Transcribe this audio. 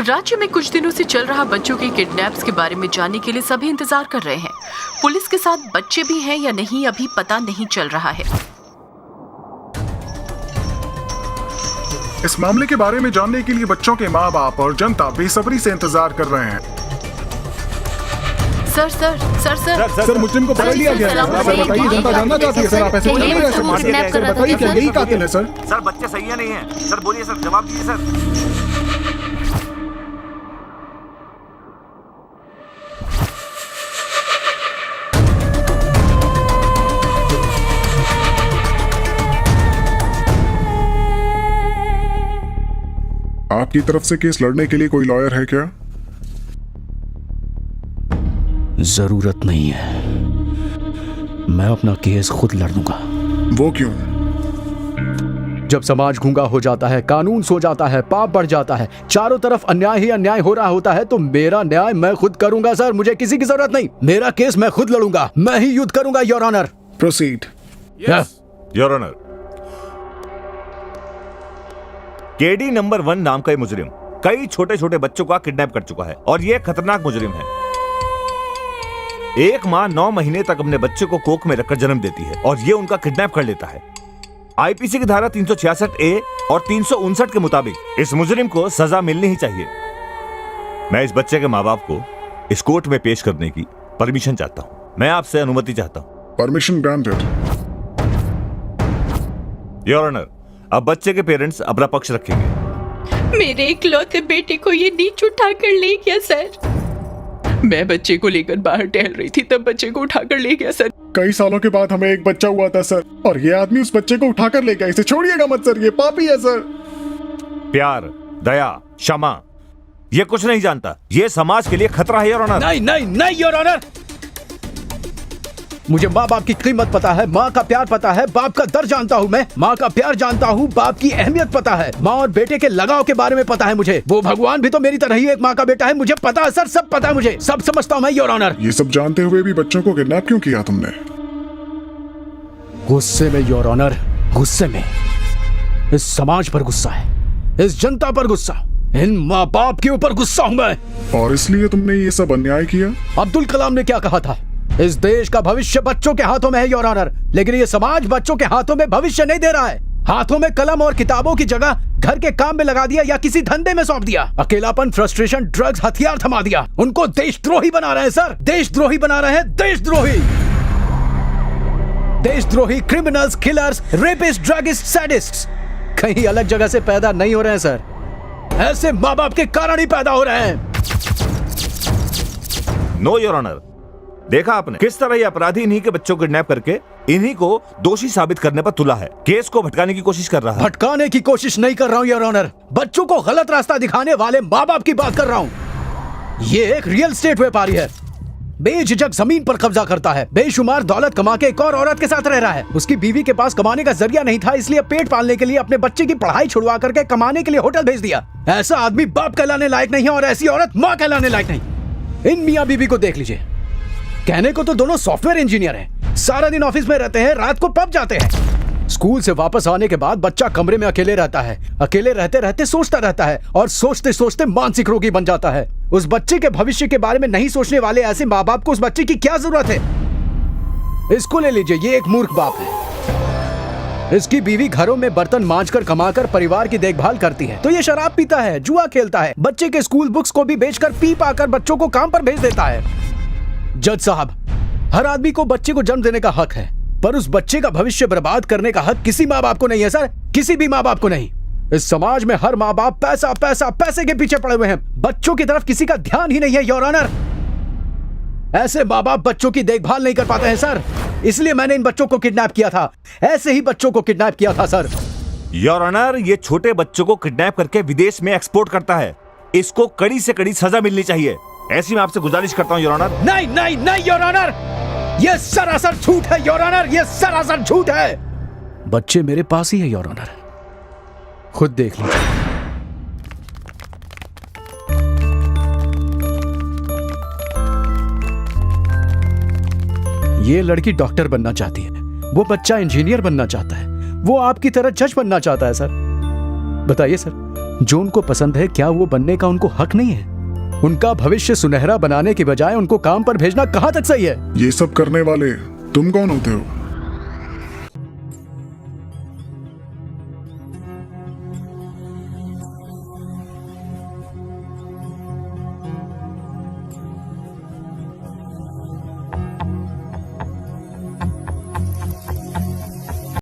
राज्य में कुछ दिनों से चल रहा बच्चों के किडनैप्स के बारे में जानने के लिए सभी इंतजार कर रहे हैं। पुलिस के साथ बच्चे भी हैं या नहीं अभी पता नहीं चल रहा है। इस मामले के बारे में जानने के लिए बच्चों के माँ बाप और जनता बेसब्री से इंतजार कर रहे हैं। सर मुजरिम को पकड़ लिया गया है। सर बताइए, जनता जानना चाहती है। सर आप ऐसे नहीं रह सकते। सर बताइए, क्या यही कातिल है? सर बच्चे सही है नहीं है? सर बोलिए सर, जवाब दीजिए सर। आपकी तरफ से केस लड़ने के लिए कोई लॉयर है क्या? जरूरत नहीं है, मैं अपना केस खुद लड़ लूंगा। वो क्यों? जब समाज गूंगा हो जाता है, कानून सो जाता है, पाप बढ़ जाता है, चारों तरफ अन्याय ही अन्याय हो रहा होता है, तो मेरा न्याय मैं खुद करूंगा सर। मुझे किसी की जरूरत नहीं, मेरा केस मैं खुद लड़ूंगा, मैं ही युद्ध करूंगा your honour. Proceed. Your honour, KD number 1 नाम का ये मुजरिम कई छोटे छोटे बच्चों का किडनैप कर चुका है और ये खतरनाक मुजरिम है। एक माँ 9 महीने तक अपने बच्चे को कोख में रखकर जन्म देती है और ये उनका किडनैप कर लेता है। आईपीसी की धारा 366A और 359 के मुताबिक इस मुजरिम को सजा मिलनी ही चाहिए। मैं इस बच्चे के माँ बाप को इस कोर्ट में पेश करने की परमिशन चाहता हूँ। मैं आपसे अनुमति चाहता हूँ। Permission granted. योर ऑनर, अब बच्चे के पेरेंट्स अपना पक्ष रखेंगे। मेरे इकलौते बेटे को ये नीच उठा कर ले गया सर। मैं बच्चे को लेकर बाहर टहल रही थी, तब बच्चे को उठाकर ले गया सर। कई सालों के बाद हमें एक बच्चा हुआ था सर, और ये आदमी उस बच्चे को उठाकर ले गया। इसे छोड़िएगा मत सर, ये पापी है सर। प्यार, दया, क्षमा, ये कुछ नहीं जानता। ये समाज के लिए खतरा है योर ऑनर। नहीं नहीं नहीं योर ऑनर, मुझे माँ बाप की कीमत पता है, माँ का प्यार पता है, बाप का दर्द जानता हूँ। मैं माँ का प्यार जानता हूँ, बाप की अहमियत पता है, माँ और बेटे के लगाव के बारे में पता है मुझे। वो भगवान भी तो मेरी तरह ही एक माँ का बेटा है, मुझे पता है सर, सब पता है मुझे, सब समझता हूँ मैं योर ऑनर। ये सब जानते हुए भी बच्चों को किडनैप क्यों किया तुमने? गुस्से में योर ऑनर, गुस्से में। इस समाज पर गुस्सा है, इस जनता पर गुस्सा, इन माँ बाप के ऊपर गुस्सा हूँ मैं। और इसलिए तुमने ये सब अन्याय किया? अब्दुल कलाम ने क्या कहा था? इस देश का भविष्य बच्चों के हाथों में है योर ऑनर, लेकिन ये समाज बच्चों के हाथों में भविष्य नहीं दे रहा है। हाथों में कलम और किताबों की जगह घर के काम में लगा दिया या किसी धंधे में सौंप दिया। अकेलापन, फ्रस्ट्रेशन, ड्रग्स, हथियार थमा दिया। उनको देशद्रोही बना रहे हैं सर, देशद्रोही बना रहे हैं, देशद्रोही। देशद्रोही, क्रिमिनल्स, किलर्स, रेपिस्ट, ड्रगिस्ट, सैडिस्ट्स कहीं अलग जगह से पैदा नहीं हो रहे हैं सर, ऐसे माँ बाप के कारण ही पैदा हो रहे हैं। नो योर ऑनर, देखा आपने किस तरह ये अपराधी इन्हीं के बच्चों को किडनैप करके इन्हीं को दोषी साबित करने पर तुला है। केस को भटकाने की कोशिश कर रहा है। भटकाने की कोशिश नहीं कर रहा हूँ योर ऑनर, बच्चों को गलत रास्ता दिखाने वाले माँ बाप की बात कर रहा हूँ। ये एक रियल एस्टेट व्यापारी है, बेझिझक जमीन पर कब्जा करता है, बेशुमार दौलत कमा के एक और औरत के साथ रह रहा है। उसकी बीवी के पास कमाने का जरिया नहीं था, इसलिए पेट पालने के लिए अपने बच्चे की पढ़ाई छुड़वा करके कमाने के लिए होटल भेज दिया। ऐसा आदमी बाप कहलाने लायक नहीं है और ऐसी औरत माँ कहलाने लायक नहीं। इन मियाँ बीवी को देख लीजिए, कहने को तो दोनों सॉफ्टवेयर इंजीनियर हैं, सारा दिन ऑफिस में रहते हैं, रात को पब जाते हैं। स्कूल से वापस आने के बाद बच्चा कमरे में अकेले रहता है, अकेले रहते रहते सोचता रहता है और सोचते सोचते मानसिक रोगी बन जाता है। उस बच्चे के भविष्य के बारे में नहीं सोचने वाले ऐसे माँ बाप को उस बच्चे की क्या जरूरत है? इसको ले लीजिए, ये एक मूर्ख बाप है। इसकी बीवी घरों में बर्तन मांजकर कमाकर परिवार की देखभाल करती है, तो ये शराब पीता है, जुआ खेलता है, बच्चे के स्कूल बुक्स को भी बेचकर पी पाकर बच्चों को काम पर भेज देता है। जज साहब, हर आदमी को बच्चे को जन्म देने का हक है, पर उस बच्चे का भविष्य बर्बाद करने का हक किसी माँ बाप को नहीं है सर, किसी भी माँ बाप को नहीं। इस समाज में हर माँ बाप पैसा पैसा पैसे के पीछे पड़े हुए हैं, बच्चों की तरफ किसी का ध्यान ही नहीं है योर ऑनर। ऐसे माँ बाप बच्चों की देखभाल नहीं कर पाते हैं सर, इसलिए मैंने इन बच्चों को किडनैप किया था, ऐसे ही बच्चों को किडनैप किया था सर। योर ऑनर, ये छोटे बच्चों को किडनैप करके विदेश में एक्सपोर्ट करता है, इसको कड़ी से कड़ी सजा मिलनी चाहिए। ऐसी मैं आपसे गुजारिश करता हूँ योर ऑनर। नहीं नहीं नहीं योर ऑनर, ये सरासर झूठ है योर ऑनर, ये सरासर झूठ है। बच्चे मेरे पास ही है योर ऑनर, खुद देख लीजिए। ये लड़की डॉक्टर बनना चाहती है, वो बच्चा इंजीनियर बनना चाहता है, वो आपकी तरह जज बनना चाहता है सर। बताइए सर, जो उनको पसंद है, क्या वो बनने का उनको हक नहीं है? उनका भविष्य सुनहरा बनाने के बजाय उनको काम पर भेजना कहाँ तक सही है? ये सब करने वाले तुम कौन होते हो?